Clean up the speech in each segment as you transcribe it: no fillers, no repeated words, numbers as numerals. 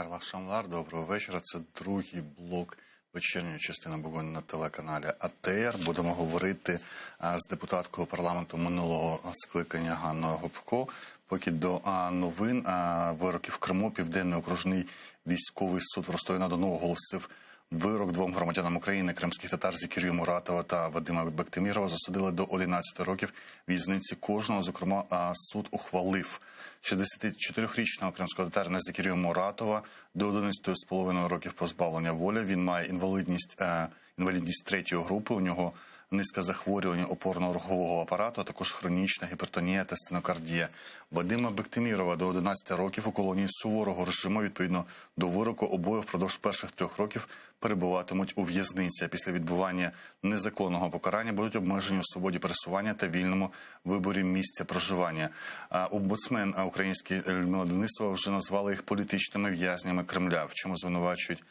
Карла Шамлар, доброго вечора. Це другий блок вечірньої частини «Вогонь» на телеканалі АТР. Будемо говорити з депутаткою парламенту минулого скликання Ганною Гопко. Поки до новин, вироків в Криму, Південний окружний військовий суд в Ростові-на-Дону оголосив вирок двом громадянам України, кримських татар Зекірію Муратова та Вадима Бектимірова, засудили до 11 років в'язниці кожного. Зокрема, суд ухвалив 64-річного кримського татарина Зекірію Муратова до 11,5 років позбавлення волі. Він має інвалідність третьої групи, у нього низка захворювань опорно-рухового апарату, а також хронічна гіпертонія та стенокардія. Вадима Бектимірова до 11 років у колонії суворого режиму. Відповідно до вироку, обоє впродовж перших 3 років перебуватимуть у в'язниці. А після відбування незаконного покарання будуть обмежені у свободі пересування та вільному виборі місця проживання. Омбудсмен український Людмила Денисова вже назвала їх політичними в'язнями Кремля. В чому звинувачують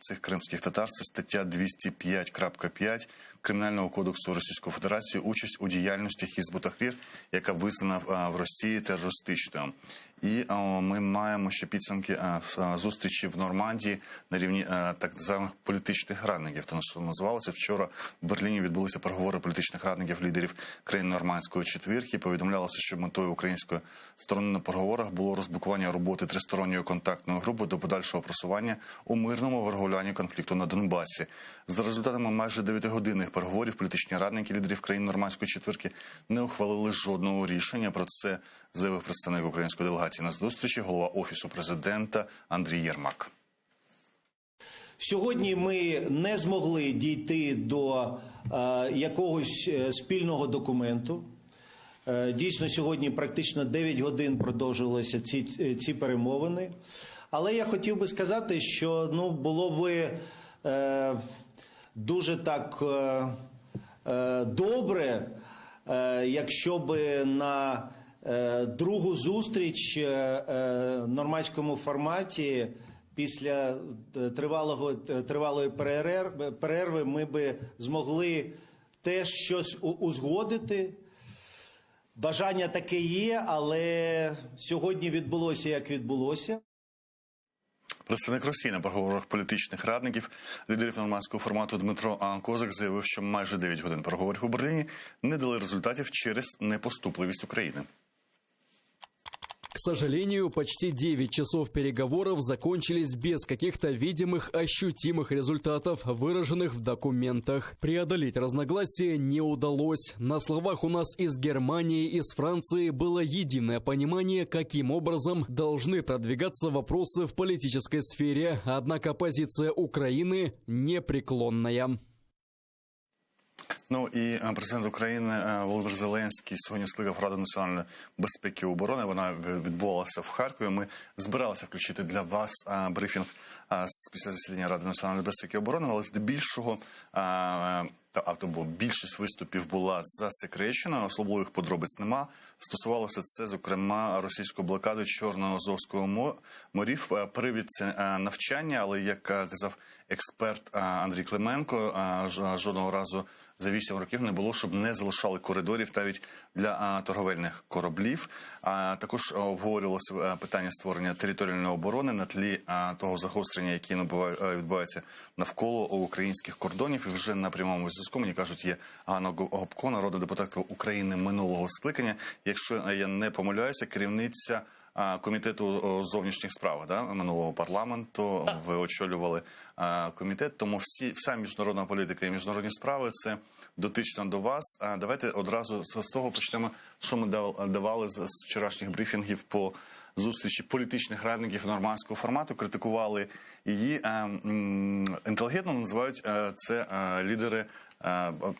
цих кримських татар? Це стаття 205.5 Кримінального кодексу Російської Федерації «Участь у діяльності Хізб ут-Тахрір», яка визнана в Росії терористичною. І ми маємо ще підсумки зустрічі в Нормандії на рівні так званих політичних радників. Тому що називалося вчора в Берліні відбулися переговори політичних радників лідерів країн Нормандської четвірки. Повідомлялося, що метою української сторони на переговорах було розблокування роботи тристоронньої контактної групи до подальшого просування у мирному врегулюванні конфлікту на Донбасі. За результатами майже 9-годинних переговорів політичні радники лідерів країн Нормандської четвірки не ухвалили жодного рішення. Про це заявив представник української делегації на зустрічі, голова Офісу президента Андрій Єрмак. Сьогодні ми не змогли дійти до якогось спільного документу. Дійсно, сьогодні практично 9 годин продовжувалися ці перемовини. Але я хотів би сказати, що було б дуже так добре, якщо б на другу зустріч в нормандському форматі після тривалої перерви ми би змогли теж щось узгодити. Бажання таке є, але сьогодні відбулося, як відбулося. Представник Росії на переговорах політичних радників лідерів нормандського формату Дмитро Козак заявив, що майже 9 годин переговорів у Берліні не дали результатів через непоступливість України. К сожалению, почти 9 часов переговоров закончились без каких-то видимых, ощутимых результатов, выраженных в документах. Преодолеть разногласия не удалось. На словах у нас из Германии и с Франции было единое понимание, каким образом должны продвигаться вопросы в политической сфере. Однако позиция Украины непреклонная. І президент України Володимир Зеленський сьогодні скликав Раду національної безпеки і оборони. Вона відбувалася в Харкові. Ми збиралися включити для вас брифінг після засідання Ради національної безпеки і оборони, але здебільшого більшість виступів була засекречена, особливих подробиць нема. Стосувалося це, зокрема, російської блокади Чорного-Азовського морів. Привід – це навчання, але, як казав експерт Андрій Клименко, жодного разу за 8 років не було, щоб не залишали коридорів навіть для торговельних кораблів. Також обговорювалося питання створення територіальної оборони на тлі того загострення, яке відбувається навколо українських кордонів. І вже на прямому зв'язку, мені кажуть, є Ганна Гопко, народна депутатка України минулого скликання. Якщо я не помиляюся, керівниця Комітету зовнішніх справ минулого парламенту. Ви очолювали комітет, тому вся міжнародна політика і міжнародні справи – це дотично до вас. Давайте одразу з того почнемо, що ми давали з вчорашніх брифінгів по зустрічі політичних радників нормандського формату, критикували її. Інтелігентно називають це лідери,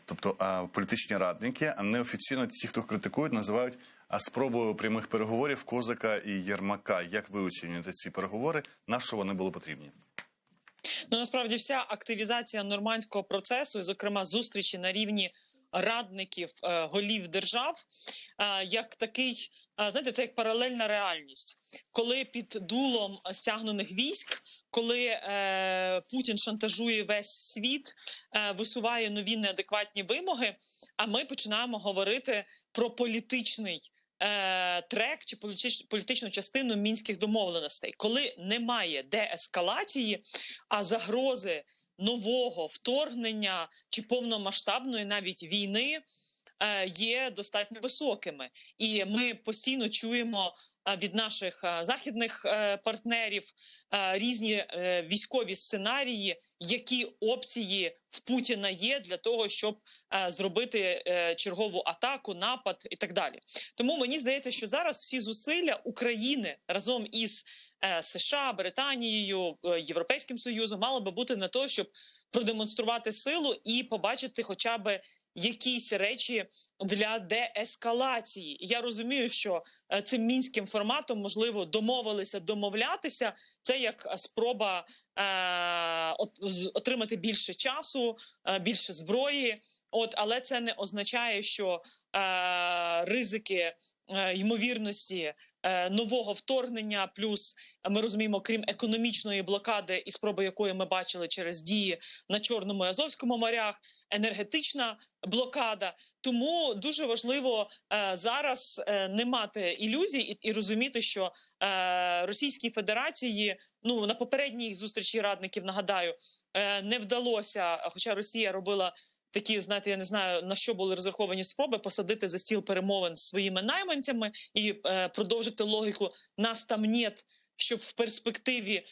тобто політичні радники, а неофіційно ті, хто критикують, називають спробою прямих переговорів Козака і Єрмака. Як ви оцінюєте ці переговори? На що вони були потрібні? Насправді вся активізація нормандського процесу, і, зокрема, зустрічі на рівні радників голів держав, як такий, знаєте, це як паралельна реальність. Коли під дулом стягнених військ, коли Путін шантажує весь світ, висуває нові неадекватні вимоги, а ми починаємо говорити про політичний трек чи політичну частину мінських домовленостей. Коли немає деескалації, а загрози нового вторгнення чи повномасштабної навіть війни є достатньо високими. І ми постійно чуємо від наших західних партнерів різні військові сценарії, які опції в Путіна є для того, щоб зробити чергову атаку, напад і так далі. Тому мені здається, що зараз всі зусилля України разом із США, Британією, Європейським Союзом мали би бути на те, щоб продемонструвати силу і побачити хоча б якісь речі для деескалації. І я розумію, що цим мінським форматом, можливо, домовлятися. Це як спроба отримати більше часу, більше зброї. Але це не означає, що ризики ймовірності нового вторгнення, плюс ми розуміємо, крім економічної блокади і спроби якої ми бачили через дії на Чорному і Азовському морях, енергетична блокада. Тому дуже важливо зараз не мати ілюзій і розуміти, що Російській Федерації, на попередній зустрічі радників, нагадаю, не вдалося, хоча Росія робила такі, знаєте, я не знаю, на що були розраховані спроби посадити за стіл перемовин з своїми найманцями і продовжити логіку «нас там нет», щоб в перспективі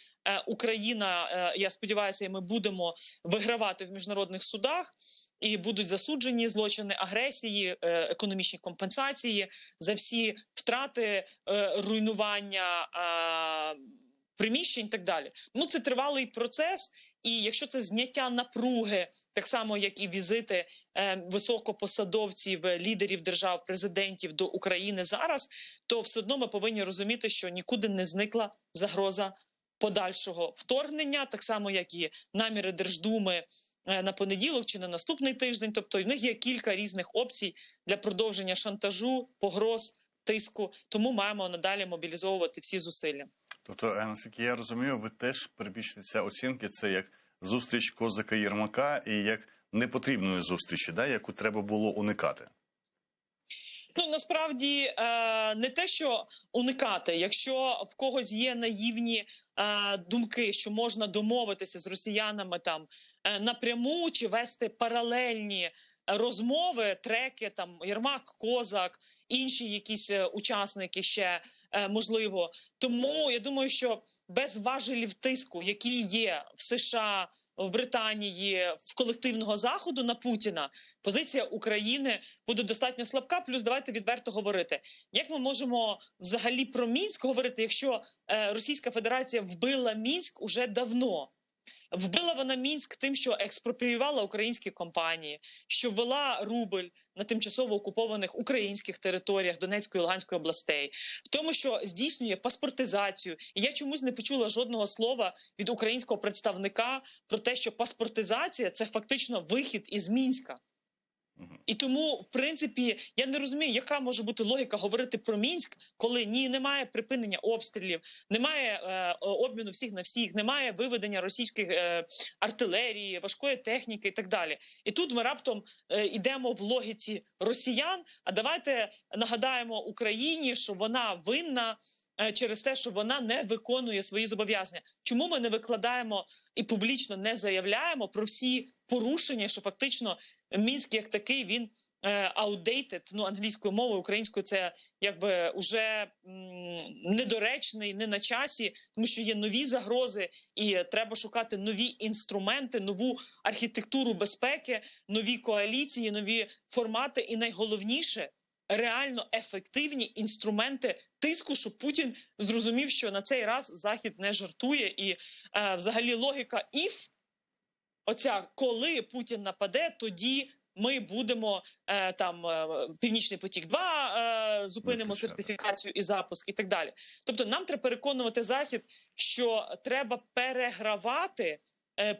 Україна, я сподіваюся, і ми будемо вигравати в міжнародних судах, і будуть засуджені злочини агресії, економічні компенсації за всі втрати, руйнування приміщень і так далі. Це тривалий процес, і якщо це зняття напруги, так само, як і візити високопосадовців, лідерів держав, президентів до України зараз, то все одно ми повинні розуміти, що нікуди не зникла загроза подальшого вторгнення, так само, як і наміри Держдуми на понеділок чи на наступний тиждень. Тобто в них є кілька різних опцій для продовження шантажу, погроз, тиску. Тому маємо надалі мобілізовувати всі зусилля. Тобто, наскільки я розумію, ви теж перебільшуєте оцінки, це як зустріч Козака і Єрмака і як непотрібної зустрічі, яку треба було уникати? Насправді не те, що уникати. Якщо в когось є наївні думки, що можна домовитися з росіянами там напряму чи вести паралельні розмови, треки, там Єрмак, Козак, інші якісь учасники ще можливо. Тому я думаю, що без важелів тиску, які є в США, в Британії, в колективного заходу на Путіна, позиція України буде достатньо слабка. Плюс давайте відверто говорити, як ми можемо взагалі про Мінськ говорити, якщо Російська Федерація вбила Мінськ уже давно. Вбила вона Мінськ тим, що експропріювала українські компанії, що ввела рубль на тимчасово окупованих українських територіях Донецької і Луганської областей, в тому, що здійснює паспортизацію. І я чомусь не почула жодного слова від українського представника про те, що паспортизація – це фактично вихід із Мінська. І тому, в принципі, я не розумію, яка може бути логіка говорити про Мінськ, коли немає припинення обстрілів, немає обміну всіх на всіх, немає виведення російської артилерії, важкої техніки і так далі. І тут ми раптом йдемо в логіці росіян, а давайте нагадаємо Україні, що вона винна через те, що вона не виконує свої зобов'язання. Чому ми не викладаємо і публічно не заявляємо про всі порушення, що фактично Мінськ як такий, він outdated, англійською мовою, українською це якби уже недоречний, не на часі, тому що є нові загрози і треба шукати нові інструменти, нову архітектуру безпеки, нові коаліції, нові формати і найголовніше – реально ефективні інструменти тиску, щоб Путін зрозумів, що на цей раз Захід не жартує. І взагалі логіка «if», оця «коли Путін нападе, тоді ми будемо Північний потік-2, зупинимо сертифікацію і запуск» і так далі. Тобто нам треба переконувати Захід, що треба перегравати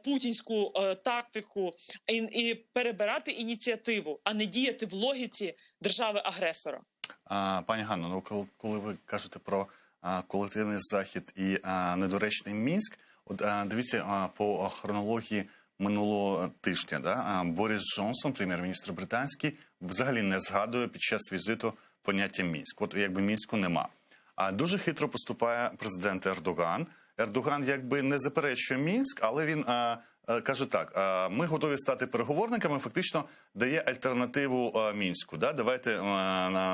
путінську тактику і перебирати ініціативу, а не діяти в логіці держави-агресора. Пані Ганно, коли ви кажете про колективний Захід і недоречний Мінськ, дивіться по хронології минулого тижня. Борис Джонсон, прем'єр-міністр британський, взагалі не згадує під час візиту поняття Мінськ. От якби Мінську нема. А дуже хитро поступає президент Ердоган. Ердоган якби не заперечує Мінськ, але він каже так: ми готові стати переговорниками, фактично дає альтернативу Мінську. Да? Давайте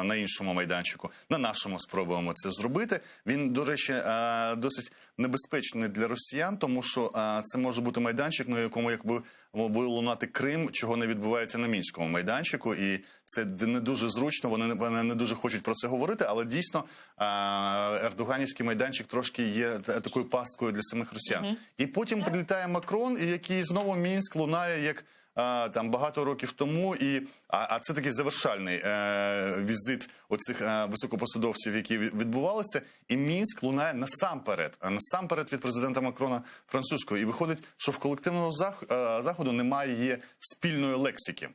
на іншому майданчику, на нашому спробуємо це зробити. Він, до речі, досить небезпечний для росіян, тому що це може бути майданчик, на якому якби буде лунати Крим, чого не відбувається на Мінському майданчику, і це не дуже зручно, вони не дуже хочуть про це говорити, але дійсно ердоганівський майданчик трошки є такою пасткою для самих росіян. І потім прилітає Макрон, і який знову Мінськ лунає як там багато років тому, а це такий завершальний візит оцих високопосадовців, які відбувалися, і Мінськ лунає насамперед від президента Макрона французького. І виходить, що в колективного заходу немає спільної лексики.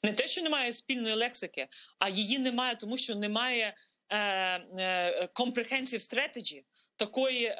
Не те, що немає спільної лексики, а її немає, тому що немає comprehensive strategy, такої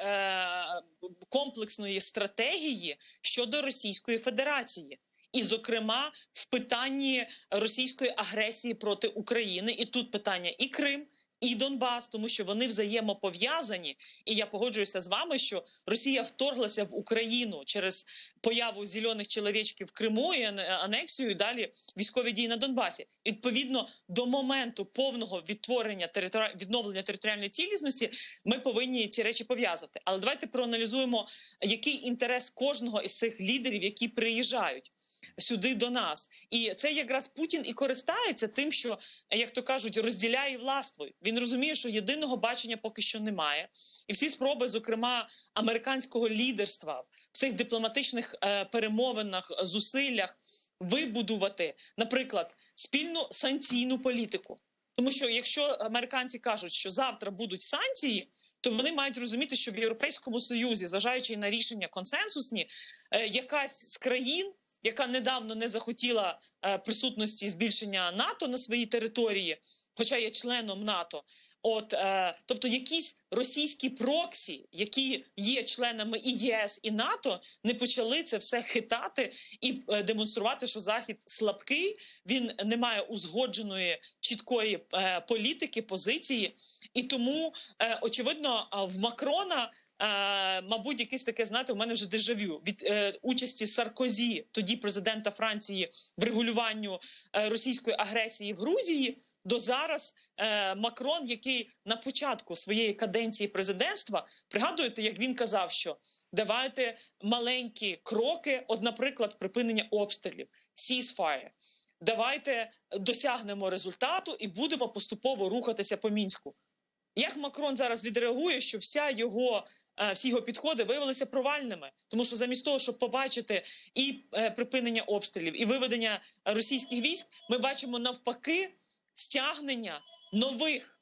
комплексної стратегії щодо Російської Федерації. І, зокрема, в питанні російської агресії проти України. І тут питання і Крим, і Донбас, тому що вони взаємопов'язані. І я погоджуюся з вами, що Росія вторглася в Україну через появу зелених чоловічків в Криму і анексію, і далі військові дії на Донбасі. І, відповідно, до моменту повного відновлення територіальної цілісності ми повинні ці речі пов'язати. Але давайте проаналізуємо, який інтерес кожного із цих лідерів, які приїжджають сюди до нас. І це якраз Путін і користається тим, що, як то кажуть, розділяє і властвує. Він розуміє, що єдиного бачення поки що немає. І всі спроби, зокрема, американського лідерства в цих дипломатичних перемовинах, зусиллях вибудувати, наприклад, спільну санкційну політику. Тому що якщо американці кажуть, що завтра будуть санкції, то вони мають розуміти, що в Європейському Союзі, зважаючи на рішення консенсусні, якась з країн, яка недавно не захотіла присутності збільшення НАТО на своїй території, хоча є членом НАТО, тобто якісь російські проксі, які є членами і ЄС, і НАТО, не почали це все хитати і демонструвати, що Захід слабкий, він не має узгодженої чіткої політики, позиції. І тому, очевидно, в Макрона мабуть, якесь таке, знаєте, у мене вже дежавю від участі Саркозі, тоді президента Франції, в регулюванню російської агресії в Грузії, до зараз Макрон, який на початку своєї каденції президентства, пригадуєте, як він казав, що давайте маленькі кроки, наприклад, припинення обстрілів, ceasefire, давайте досягнемо результату і будемо поступово рухатися по Мінську. Як Макрон зараз відреагує, що всі його підходи виявилися провальними? Тому що замість того, щоб побачити і припинення обстрілів, і виведення російських військ, ми бачимо навпаки стягнення нових.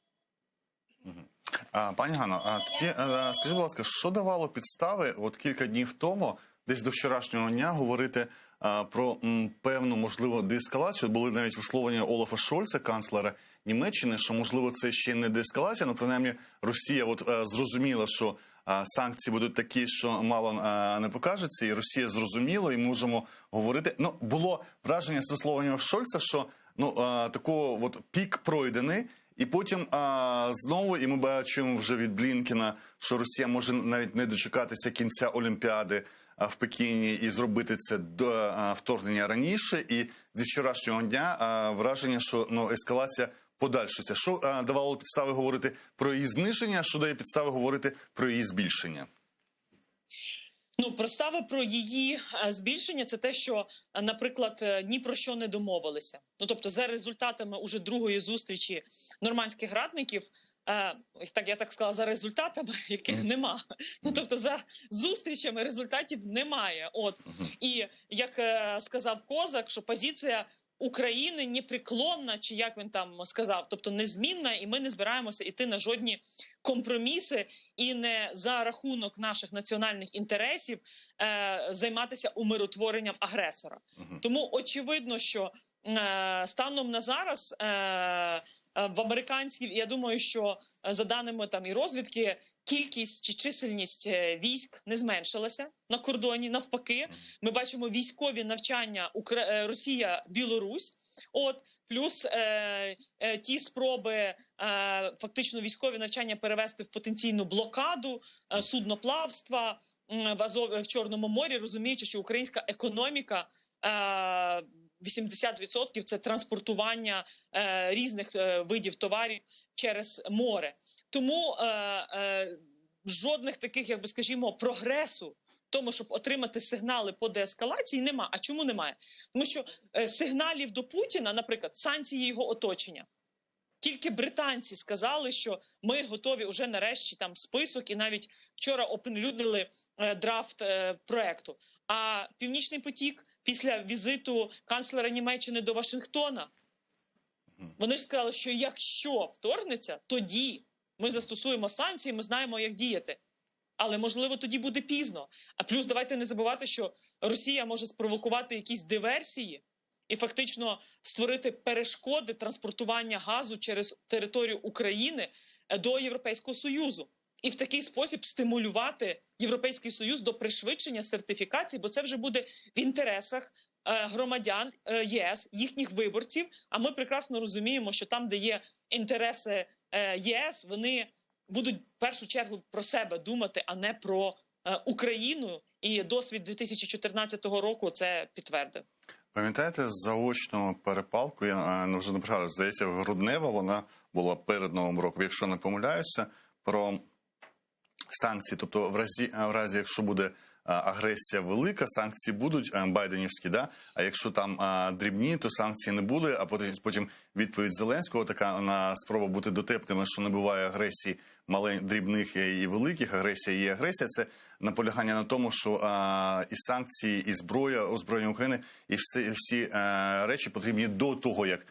Пані Ганно, тоді скажіть, будь ласка, що давало підстави от кілька днів тому, десь до вчорашнього дня, говорити про певну, можливо, деескалацію? Були навіть висловлення Олафа Шольца, канцлера Німеччини, що, можливо, це ще не деескалація, але, принаймні, Росія зрозуміла, що санкції будуть такі, що мало не покажеться, і Росія зрозуміла, і ми можемо говорити. Було враження з висловлення Шольца, що такого пік пройдений, і потім знову, і ми бачимо вже від Блінкена, що Росія може навіть не дочекатися кінця Олімпіади в Пекіні і зробити це до вторгнення раніше. І зі вчорашнього дня враження, що ескалація подальшується. Що давало підстави говорити про її зниження, що дає підстави говорити про її збільшення? Підстави про її збільшення – це те, що, наприклад, ні про що не домовилися. Тобто за результатами уже другої зустрічі нормандських радників, я так сказала, за результатами, яких нема. Тобто за зустрічами результатів немає. І як сказав Козак, що позиція України непреклонна, чи як він там сказав, тобто незмінна, і ми не збираємося йти на жодні компроміси і не за рахунок наших національних інтересів займатися умиротворенням агресора. Тому очевидно, що станом на зараз в американців, я думаю, що за даними і розвідки, кількість чи чисельність військ не зменшилася на кордоні. Навпаки, ми бачимо військові навчання Росія-Білорусь. плюс ті спроби фактично військові навчання перевести в потенційну блокаду судноплавства в Чорному морі, розуміючи, що українська економіка 80% – це транспортування різних видів товарів через море. Тому жодних таких, як би скажімо, прогресу в тому, щоб отримати сигнали по деескалації, нема. А чому немає? Тому що сигналів до Путіна, наприклад, санкції його оточення. Тільки британці сказали, що ми готові вже нарешті там список, і навіть вчора оприлюднили драфт проекту. А Північний потік після візиту канцлера Німеччини до Вашингтона, вони ж сказали, що якщо вторгнеться, тоді ми застосуємо санкції, ми знаємо, як діяти. Але, можливо, тоді буде пізно. А плюс давайте не забувати, що Росія може спровокувати якісь диверсії і фактично створити перешкоди транспортування газу через територію України до Європейського Союзу. І в такий спосіб стимулювати Європейський Союз до пришвидшення сертифікації, бо це вже буде в інтересах громадян ЄС, їхніх виборців. А ми прекрасно розуміємо, що там, де є інтереси ЄС, вони будуть в першу чергу про себе думати, а не про Україну. І досвід 2014 року це підтвердив. Пам'ятаєте заочну перепалку, я вже не пригадую, здається, груднева вона була перед Новим роком, якщо не помиляюся, про санкції, тобто в разі, якщо буде агресія велика, санкції будуть байденівські, да? А якщо там дрібні, то санкцій не буде, а потім відповідь Зеленського така на спроба бути дотепними, що не буває агресії дрібних і великих, агресія є агресія, це наполягання на тому, що і санкції, і зброя, озброєння України, і всі речі потрібні до того, як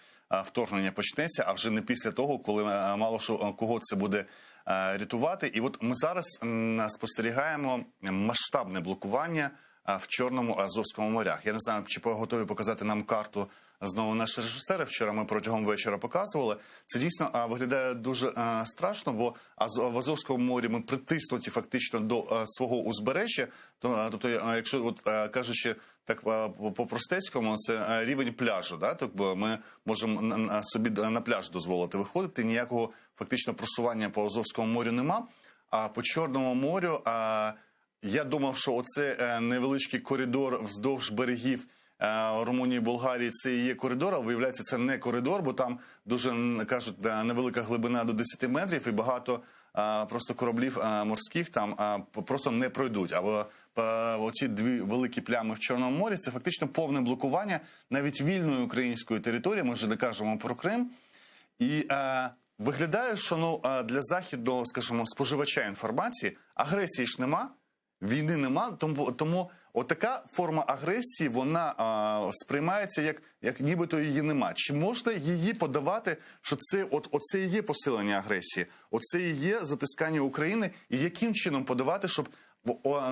вторгнення почнеться, а вже не після того, коли мало що кого це буде рятувати. І от ми зараз спостерігаємо масштабне блокування в Чорному, Азовському морях. Я не знаю, чи готові показати нам карту знову наші режисери. Вчора ми протягом вечора показували. Це дійсно виглядає дуже страшно, бо в Азовському морі ми притиснуті фактично до свого узбережжя. Тобто, якщо от кажучи так по-простецькому, це рівень пляжу. Да? Тобто ми можемо собі на пляж дозволити виходити. Ніякого фактично просування по Азовському морю нема. А по Чорному морю я думав, що оце невеличкий коридор вздовж берегів Румунії, Болгарії, це і є коридор, а виявляється, це не коридор, бо там дуже, кажуть, невелика глибина до 10 метрів і багато просто кораблів морських там просто не пройдуть. А оці дві великі плями в Чорному морі – це фактично повне блокування навіть вільної української території, ми вже не кажемо про Крим. І виглядає, що для західного, скажімо, споживача інформації агресії ж нема, війни нема, тому отака форма агресії, вона сприймається як нібито її нема. Чи можна її подавати, що це оце і є посилення агресії, оце і є затискання України, і яким чином подавати, щоб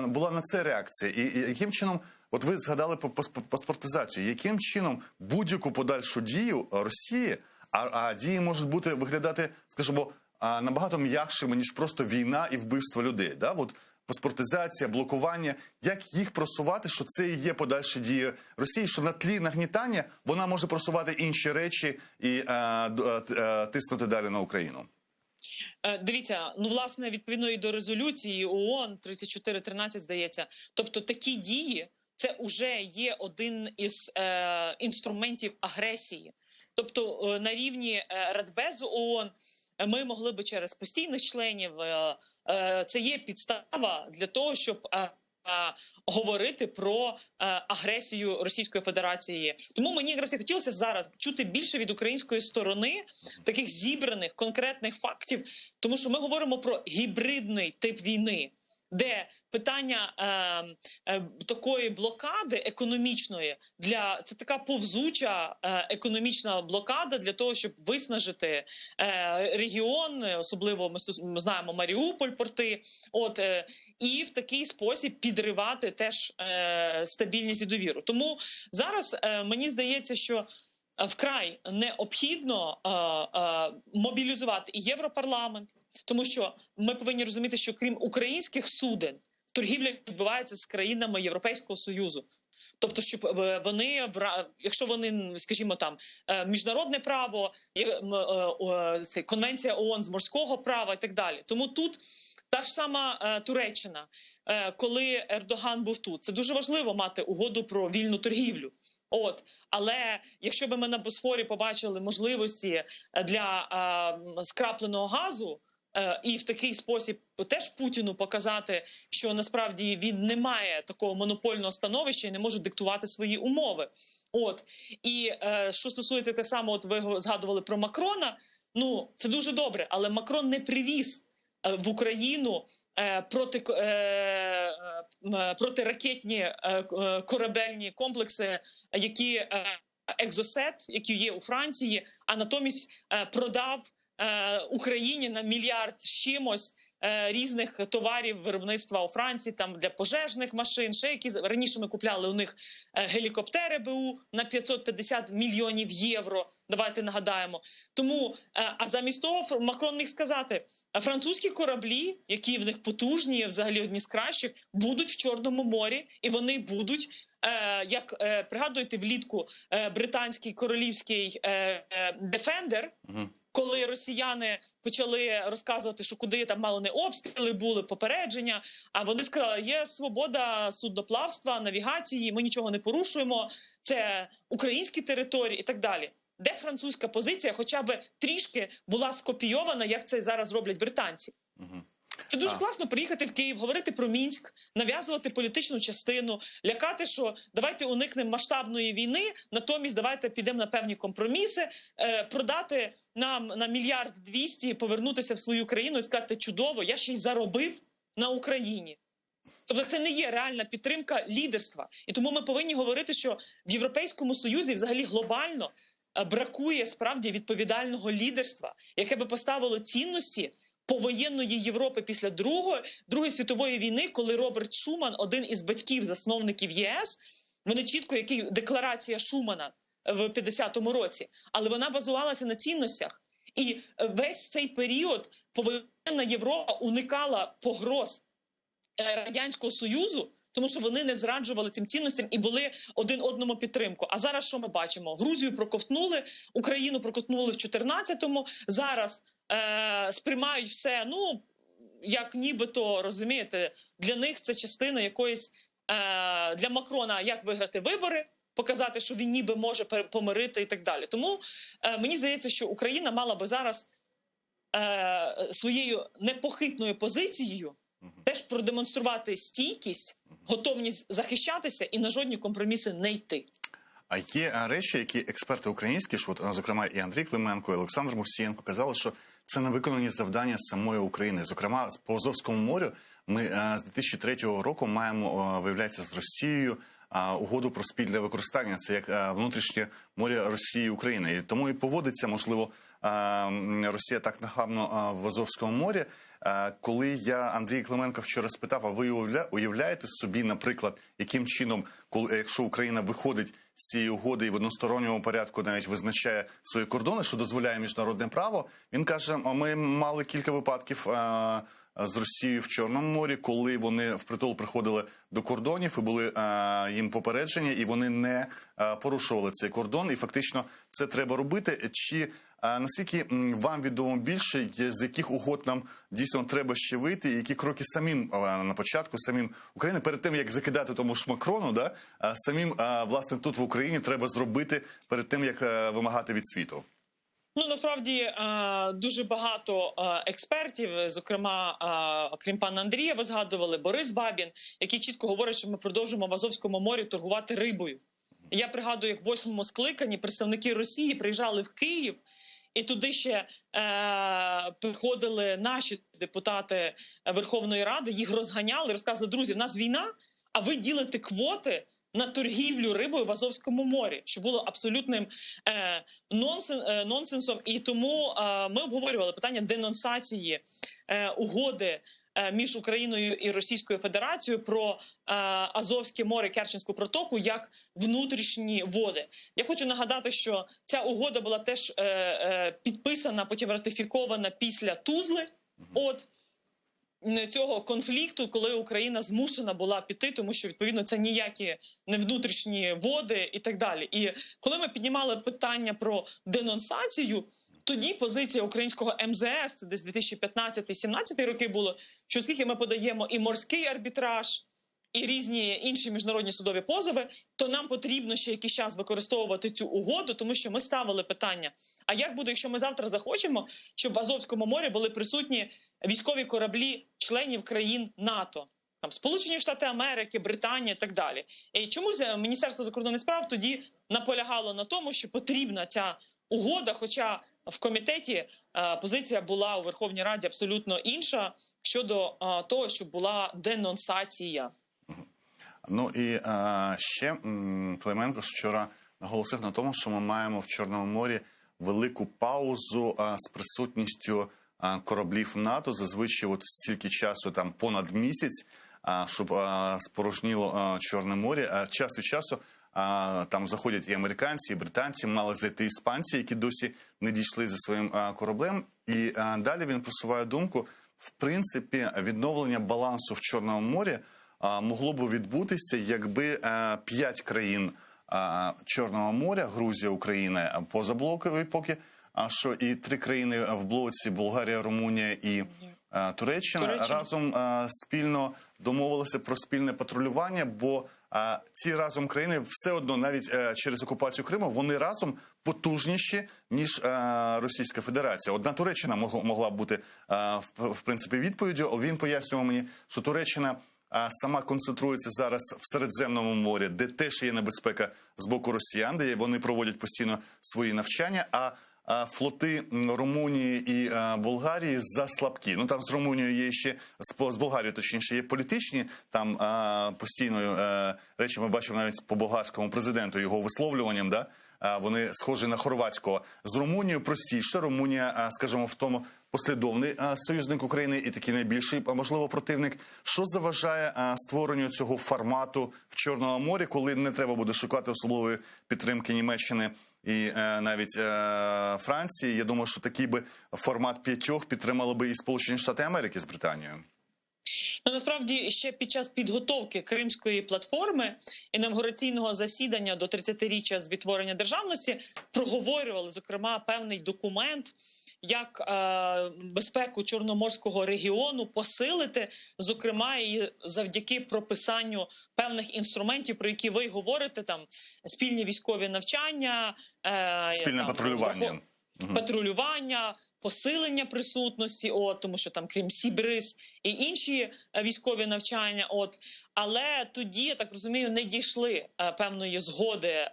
була на це реакція? І яким чином, от ви згадали про паспортизацію, яким чином будь-яку подальшу дію Росії, а дії можуть виглядати, скажімо, набагато м'якшими, ніж просто війна і вбивство людей, да? От паспортизація, блокування, як їх просувати, що це і є подальші дії Росії, що на тлі нагнітання вона може просувати інші речі і тиснути далі на Україну? Дивіться, власне, відповідно і до резолюції ООН 3413, здається, тобто такі дії, це вже є один із інструментів агресії. Тобто на рівні Радбезу ООН ми могли би через постійних членів, це є підстава для того, щоб говорити про агресію Російської Федерації. Тому мені якраз і хотілося зараз чути більше від української сторони таких зібраних конкретних фактів, тому що ми говоримо про гібридний тип війни, де питання такої блокади економічної, це така повзуча економічна блокада для того, щоб виснажити регіон, особливо ми знаємо Маріуполь, порти, і в такий спосіб підривати теж стабільність і довіру. Тому зараз мені здається, що вкрай необхідно мобілізувати і Європарламент, тому що ми повинні розуміти, що крім українських суден, торгівля відбувається з країнами Європейського Союзу. Тобто, щоб вони, якщо вони, скажімо, там міжнародне право, Конвенція ООН з морського права і так далі. Тому тут та ж сама Туреччина, коли Ердоган був тут, це дуже важливо мати угоду про вільну торгівлю. Але якщо б ми на Босфорі побачили можливості для скрапленого газу, і в такий спосіб теж Путіну показати, що насправді він не має такого монопольного становища і не може диктувати свої умови. І що стосується так само, ви згадували про Макрона, це дуже добре, але Макрон не привіз в Україну протиракетні корабельні комплекси, які «Екзосет», які є у Франції, а натомість продав Україні на мільярд з чимось різних товарів виробництва у Франції, там для пожежних машин, ще які раніше ми купляли у них гелікоптери БУ на 550 мільйонів євро. Давайте нагадаємо. Тому, а замість того Макрон міг сказати, французькі кораблі, які в них потужні, взагалі одні з кращих, будуть в Чорному морі, і вони будуть, як пригадуєте, влітку британський королівський «Дефендер», коли росіяни почали розказувати, що куди там мало не обстріли були, попередження, а вони сказали, є свобода судноплавства, навігації, ми нічого не порушуємо, це українські території і так далі. Де французька позиція хоча б трішки була скопійована, як це зараз роблять британці? Це дуже класно приїхати в Київ, говорити про Мінськ, нав'язувати політичну частину, лякати, що давайте уникнемо масштабної війни, натомість давайте підемо на певні компроміси, продати нам на 1,2 мільярда, повернутися в свою країну і сказати, чудово, я ще й заробив на Україні. Тобто це не є реальна підтримка лідерства. І тому ми повинні говорити, що в Європейському Союзі взагалі глобально бракує справді відповідального лідерства, яке би поставило цінності повоєнної Європи після Другої світової війни, коли Роберт Шуман, один із батьків-засновників ЄС, вони чітко, які декларація Шумана в 50-му році, але вона базувалася на цінностях. І весь цей період повоєнна Європа уникала погроз Радянського Союзу, тому що вони не зраджували цим цінностям і були один одному підтримку. А зараз що ми бачимо? Грузію проковтнули, Україну проковтнули в 14-му, зараз сприймають все, як нібито, розумієте, для них це частина якоїсь, для Макрона, як виграти вибори, показати, що він ніби може помирити і так далі. Тому мені здається, що Україна мала би зараз своєю непохитною позицією теж продемонструвати стійкість, готовність захищатися і на жодні компроміси не йти. А є речі, які експерти українські, зокрема і Андрій Клименко, і Олександр Мусієнко, казали, що це невиконані завдання самої України. Зокрема, по Азовському морю ми з 2003 року маємо, виявляється, з Росією угоду про спільне використання. Це як внутрішнє море Росії і України. І тому і поводиться, можливо, Росія так нахабно в Азовському морі. Коли я Андрій Клименко вчора спитав, а ви уявляєте собі, наприклад, яким чином, якщо Україна виходить з цієї угоди і в односторонньому порядку навіть визначає свої кордони, що дозволяє міжнародне право, він каже, ми мали кілька випадків з Росією в Чорному морі, коли вони впритул приходили до кордонів і були їм попередження, і вони не порушували цей кордон, і фактично це треба робити. Чи наскільки вам відомо більше, з яких угод нам дійсно треба ще вийти, і які кроки самим на початку, самим України, перед тим, як закидати тому ж Макрону, самим, власне, тут в Україні треба зробити перед тим, як вимагати від світу? Насправді дуже багато експертів, зокрема, крім пана Андрія, ви згадували, Борис Бабін, який чітко говорить, що ми продовжуємо в Азовському морі торгувати рибою. Я пригадую, як в 8-му скликанні представники Росії приїжджали в Київ, і туди ще приходили наші депутати Верховної Ради, їх розганяли, розказували, друзі, в нас війна, а ви ділите квоти на торгівлю рибою в Азовському морі, що було абсолютним нонсенсом. І тому ми обговорювали питання денонсації угоди між Україною і Російською Федерацією про Азовське море, Керченську протоку як внутрішні води. Я хочу нагадати, що ця угода була теж підписана, потім ратифікована після Тузли. цього конфлікту, коли Україна змушена була піти, тому що відповідно це ніякі не внутрішні води і так далі. І коли ми піднімали питання про денонсацію, тоді позиція українського МЗС, це десь 2015-17 роки було, що оскільки ми подаємо і морський арбітраж, і різні інші міжнародні судові позови, то нам потрібно ще якийсь час використовувати цю угоду, тому що ми ставили питання, а як буде, якщо ми завтра захочемо, щоб в Азовському морі були присутні військові кораблі членів країн НАТО, там Сполучені Штати Америки, Британія і так далі. І чомусь Міністерство закордонних справ тоді наполягало на тому, що потрібна ця угода, хоча в комітеті позиція була у Верховній Раді абсолютно інша щодо того, щоб була денонсація. Ну і ще Клименко вчора наголосив на тому, що ми маємо в Чорному морі велику паузу з присутністю кораблів НАТО. Зазвичай от стільки часу, там понад місяць, щоб спорожніло Чорне море. Час від часу там заходять і американці, і британці, мали зайти іспанці, які досі не дійшли за своїм кораблем. І далі він просуває думку, в принципі, відновлення балансу в Чорному морі могло б відбутися, якби 5 країн Чорного моря, Грузія, Україна, позаблокові поки, що і 3 країни в блоці, Болгарія, Румунія і Туреччина, разом спільно домовилися про спільне патрулювання, бо ці разом країни все одно, навіть через окупацію Криму, вони разом потужніші, ніж Російська Федерація. Одна Туреччина могла б бути, в принципі, відповіддю. Він пояснював мені, що Туреччина сама концентрується зараз в Середземному морі, де теж є небезпека з боку росіян, де вони проводять постійно свої навчання, а флоти Румунії і Болгарії заслабкі. Ну там з Румунією є ще, з Болгарією точніше, є політичні там постійно речі, ми бачимо навіть по болгарському президенту, його висловлюванням, да? Вони схожі на хорватського. З Румунією простіше. Румунія, скажімо, в тому послідовний союзник України і такий найбільший, можливо, противник. Що заважає створенню цього формату в Чорному морі, коли не треба буде шукати особливої підтримки Німеччини і навіть Франції? Я думаю, що такий би формат 5 підтримали би і Сполучені Штати Америки з Британією. Ну, насправді, ще під час підготовки Кримської платформи інавгураційного засідання до 30-річчя з відтворення державності проговорювали, зокрема, певний документ, як безпеку Чорноморського регіону посилити, зокрема, і завдяки прописанню певних інструментів, про які ви говорите, там спільні військові навчання, спільне патрулювання. Патрулювання, посилення присутності, тому що там крім Сібриз і інші військові навчання, але тоді, я так розумію, не дійшли певної згоди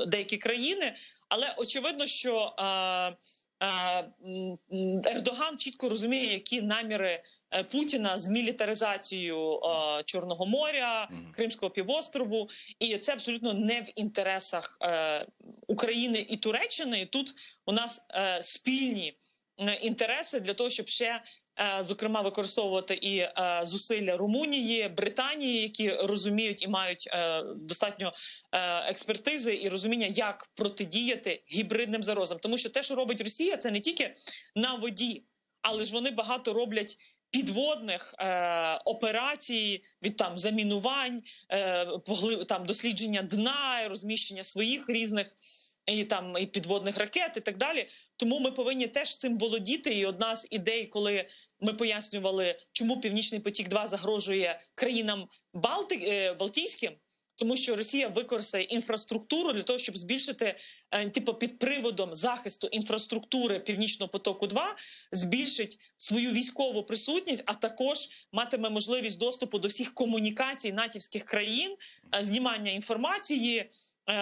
деякі країни, але очевидно, що Ердоган чітко розуміє, які наміри Путіна з мілітаризацією Чорного моря, Кримського півострову, і це абсолютно не в інтересах України і Туреччини. І тут у нас спільні інтереси для того, щоб ще, зокрема, використовувати і зусилля Румунії, Британії, які розуміють і мають достатньо експертизи і розуміння, як протидіяти гібридним загрозам. Тому що те, що робить Росія, це не тільки на воді, але ж вони багато роблять підводних операцій, від там замінувань, там дослідження дна, розміщення своїх різних і підводних ракет і так далі. Тому ми повинні теж цим володіти. І одна з ідей, коли ми пояснювали, чому Північний потік-2 загрожує країнам Балтійським, тому що Росія використає інфраструктуру для того, щоб збільшити, під приводом захисту інфраструктури Північного потоку-2, збільшить свою військову присутність, а також матиме можливість доступу до всіх комунікацій натівських країн, знімання інформації,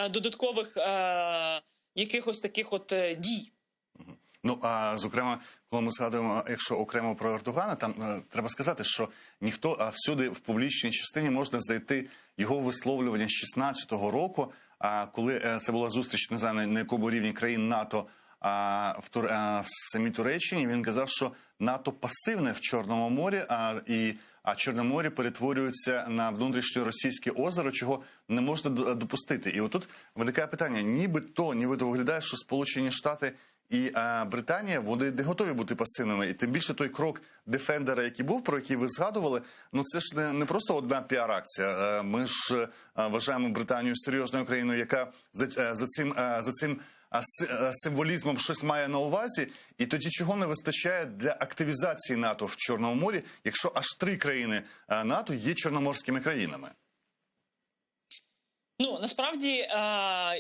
додаткових якихось таких дій. Ну, зокрема, коли ми згадуємо, якщо окремо про Ердогана, там треба сказати, що ніхто всюди в публічній частині можна знайти його висловлювання з 16-го року, коли це була зустріч, не знаю, на якому рівні країн НАТО, в самій Туреччині. Він казав, що НАТО пасивне в Чорному морі, а Чорне море перетворюється на внутрішнє російське озеро, чого не можна допустити. І отут виникає питання, нібито виглядає, що Сполучені Штати і Британія, вони не готові бути пасивними. І тим більше той крок Дефендера, який був, про який ви згадували, ну це ж не просто одна піар-акція. Ми ж вважаємо Британію серйозною країною, яка за цим символізмом щось має на увазі. І тоді чого не вистачає для активізації НАТО в Чорному морі, якщо аж 3 країни НАТО є чорноморськими країнами? Ну, насправді,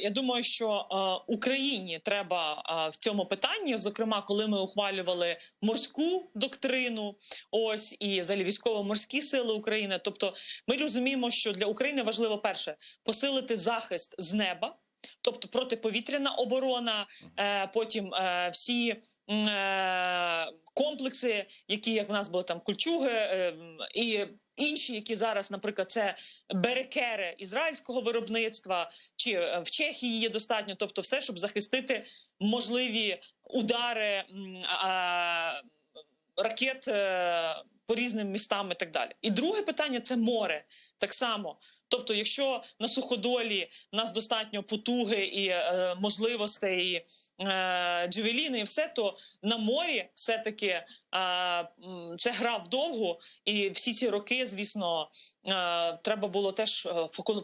я думаю, що Україні треба в цьому питанні, зокрема, коли ми ухвалювали морську доктрину, ось, і взагалі військово-морські сили України. Тобто ми розуміємо, що для України важливо, перше, посилити захист з неба, тобто протиповітряна оборона, потім всі комплекси, які, як в нас були там кольчуги, і інші, які зараз, наприклад, це берекери ізраїльського виробництва, чи в Чехії є достатньо, тобто все, щоб захистити можливі удари ракет по різним містам і так далі. І друге питання – це море. Так само. Тобто, якщо на суходолі в нас достатньо потуги і можливостей, і джавеліни і все, то на морі все-таки це гра вдовгу. І всі ці роки, звісно, треба було теж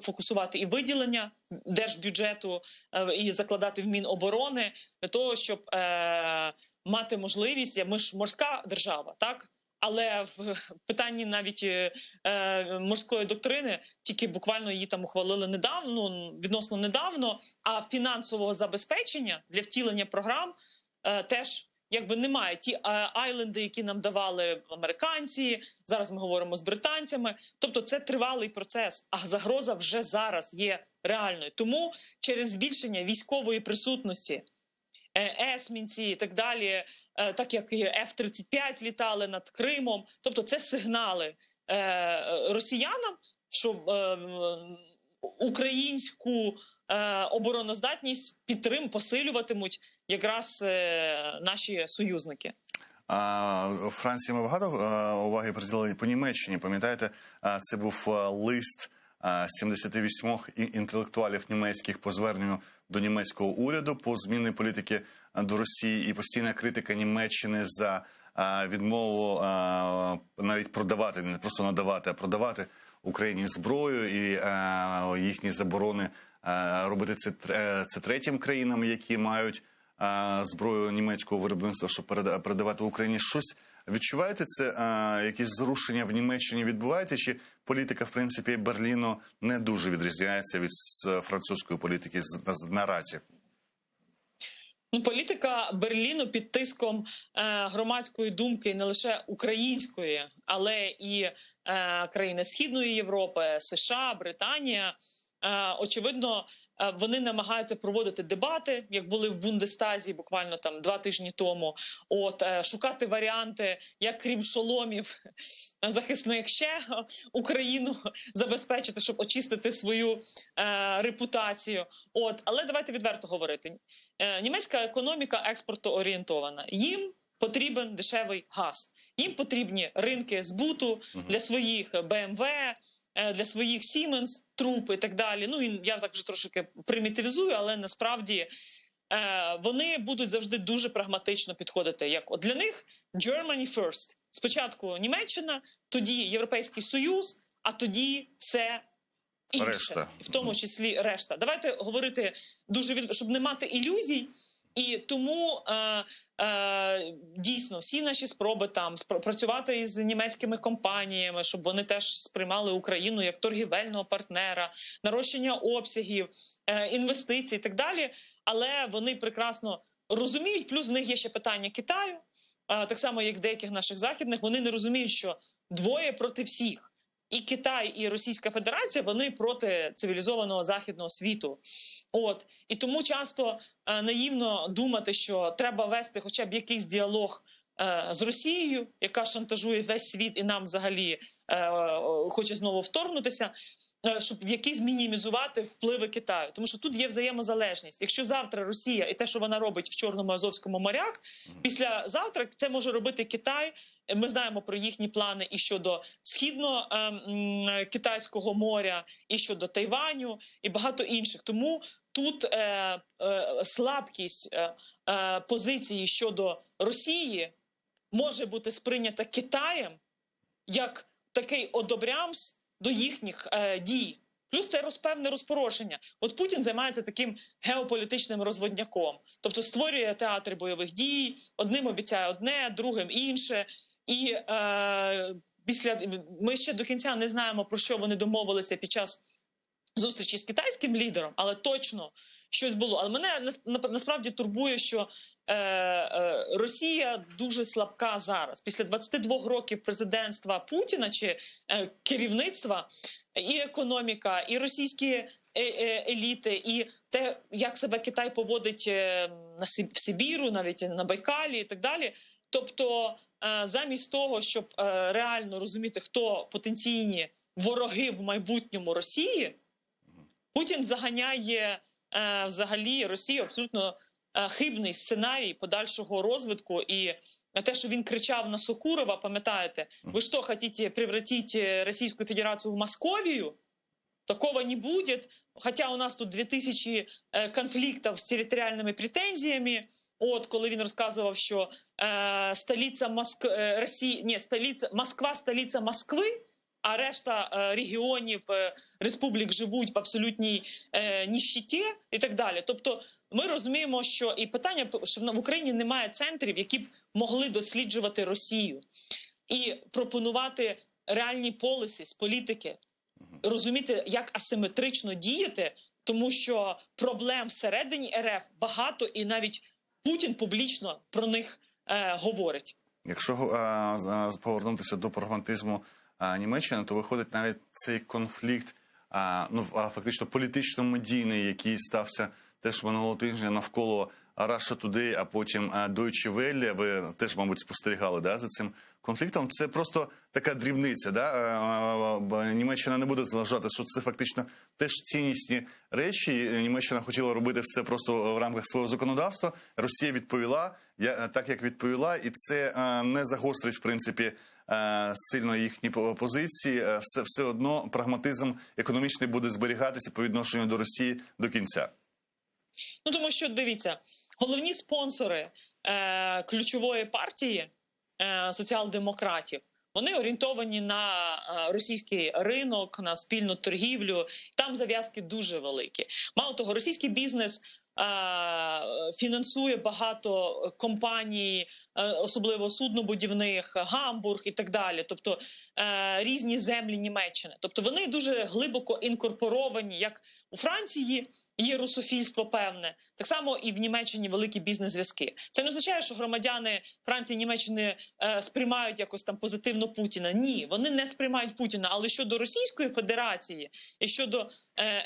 фокусувати і виділення держбюджету, і закладати в Міноборони, для того, щоб мати можливість, ми ж морська держава, так? Але в питанні навіть морської доктрини, тільки буквально її там ухвалили недавно, відносно недавно, а фінансового забезпечення для втілення програм теж якби немає. Ті айленди, які нам давали американці, зараз ми говоримо з британцями, тобто це тривалий процес, а загроза вже зараз є реальною. Тому через збільшення військової присутності, есмінці і так далі, так як і F-35 літали над Кримом. Тобто це сигнали росіянам, що українську обороноздатність посилюватимуть якраз наші союзники. Франції ми багато уваги приділили по Німеччині. Пам'ятаєте, це був лист 78 інтелектуалів німецьких по зверненню до німецького уряду по зміни політики до Росії і постійна критика Німеччини за відмову навіть продавати, не просто надавати, а продавати Україні зброю і їхні заборони робити це третім країнам, які мають зброю німецького виробництва, щоб передавати Україні. Щось відчуваєте це? Якісь зрушення в Німеччині відбуваються? Чи політика, в принципі, Берліну не дуже відрізняється від французької політики наразі? Ну, політика Берліну під тиском громадської думки не лише української, але і країни Східної Європи, США, Британія, очевидно, вони намагаються проводити дебати, як були в Бундестазі буквально там 2 тижні тому, шукати варіанти, як крім шоломів захисних ще Україну забезпечити, щоб очистити свою репутацію. Але давайте відверто говорити. Німецька економіка експортоорієнтована. Їм потрібен дешевий газ. Їм потрібні ринки збуту для своїх BMW, для своїх Siemens, Trupp і так далі. Ну, і я так вже трошки примітивізую, але насправді вони будуть завжди дуже прагматично підходити. Як для них Germany first. Спочатку Німеччина, тоді Європейський Союз, а тоді все інше. Решта. В тому числі решта. Давайте говорити дуже щоб не мати ілюзій. І тому дійсно всі наші спроби там працювати із німецькими компаніями, щоб вони теж сприймали Україну як торгівельного партнера, нарощення обсягів, інвестицій і так далі. Але вони прекрасно розуміють, плюс в них є ще питання Китаю, так само як деяких наших західних, вони не розуміють, що двоє проти всіх. І Китай, і Російська Федерація, вони проти цивілізованого західного світу. І тому часто наївно думати, що треба вести хоча б якийсь діалог з Росією, яка шантажує весь світ і нам взагалі хоче знову вторгнутися, щоб якийсь мінімізувати впливи Китаю. Тому що тут є взаємозалежність. Якщо завтра Росія і те, що вона робить в Чорному, Азовському морях, післязавтра це може робити Китай. Ми знаємо про їхні плани і щодо Східно-Китайського моря, і щодо Тайваню, і багато інших. Тому тут слабкість позиції щодо Росії може бути сприйнята Китаєм як такий одобрямс до їхніх дій. Плюс це певне розпорошення. От Путін займається таким геополітичним розводняком. Тобто створює театри бойових дій, одним обіцяє одне, другим інше. І ми ще до кінця не знаємо, про що вони домовилися під час зустрічі з китайським лідером, але точно щось було. Але мене насправді турбує, що Росія дуже слабка зараз. Після 22 років президентства Путіна чи керівництва і економіка, і російські еліти, і те, як себе Китай поводить в Сибіру, навіть на Байкалі і так далі. Тобто замість того, щоб реально розуміти, хто потенційні вороги в майбутньому Росії, Путін заганяє взагалі Росію абсолютно хибний сценарій подальшого розвитку. І те, що він кричав на Сокурова, пам'ятаєте, ви що, хотите превратить Російську Федерацію в Московію? Такого не будет. Хотя у нас тут 2000 конфліктів з територіальними претензіями. От коли він розказував, що Москва – столиця Москви, а решта регіонів, республік живуть в абсолютній ніщиті і так далі. Тобто ми розуміємо, що і питання, що в Україні немає центрів, які б могли досліджувати Росію і пропонувати реальні полісі з політики, розуміти, як асиметрично діяти, тому що проблем всередині РФ багато, і навіть Путін публічно про них говорить. Якщо повернутися до прагматизму Німеччини, то виходить навіть цей конфлікт, фактично політично-медійний, який стався теж минулого тижня навколо Russia Today, а потім Deutsche Welle. Ви теж, мабуть, спостерігали, да, за цим конфліктом. Це просто така дрібниця. Да? Німеччина не буде зважати, що це фактично теж ціннісні речі. Німеччина хотіла робити все просто в рамках свого законодавства. Росія відповіла так, як відповіла, і це не загострить, в принципі, сильно їхні позиції. Все одно прагматизм економічний буде зберігатися по відношенню до Росії до кінця. Ну, тому що, дивіться, головні спонсори ключової партії соціал-демократів, вони орієнтовані на російський ринок, на спільну торгівлю. Там зав'язки дуже великі. Мало того, російський бізнес фінансує багато компаній, особливо суднобудівних, Гамбург і так далі. Тобто різні землі Німеччини. Тобто вони дуже глибоко інкорпоровані, як у Франції є русофільство певне, так само і в Німеччині великі бізнес-зв'язки. Це не означає, що громадяни Франції і Німеччини сприймають якось там позитивно Путіна. Ні, вони не сприймають Путіна, але щодо Російської Федерації і щодо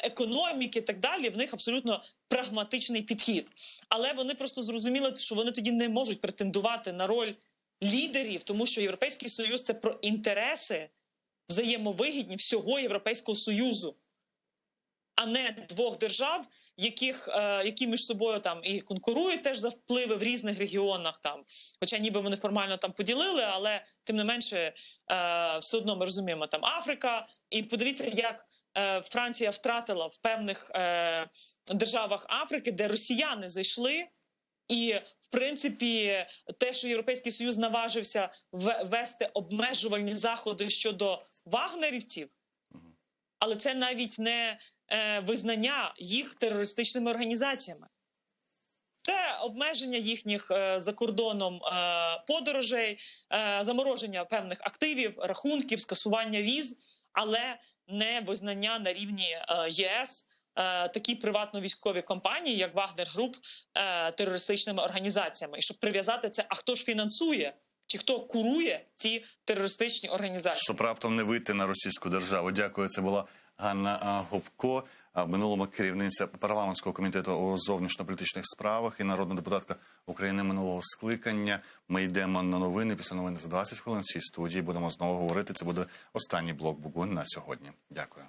економіки і так далі, в них абсолютно прагматичний підхід. Але вони просто зрозуміли, що вони тоді не можуть претендувати на роль лідерів, тому що Європейський Союз – це про інтереси взаємовигідні всього Європейського Союзу, а не двох держав, які між собою там і конкурують теж за впливи в різних регіонах. Там. Хоча ніби вони формально там поділили, але тим не менше все одно ми розуміємо, там Африка. І подивіться, як Франція втратила в певних державах Африки, де росіяни зайшли, і в принципі те, що Європейський Союз наважився ввести обмежувальні заходи щодо вагнерівців, але це навіть не визнання їх терористичними організаціями. Це обмеження їхніх за кордоном подорожей, замороження певних активів, рахунків, скасування віз, але не визнання на рівні ЄС такі приватно-військові компанії, як Вагнер Груп, терористичними організаціями. І щоб прив'язати це, а хто ж фінансує, чи хто курує ці терористичні організації? Щоб раптом не вийти на російську державу. Дякую, це була Ганна Гопко, в минулому керівниця парламентського комітету у зовнішньополітичних справах і народна депутатка України минулого скликання. Ми йдемо на новини. Після новин за 20 хвилин в цій студії будемо знову говорити. Це буде останній блок Бугун на сьогодні. Дякую.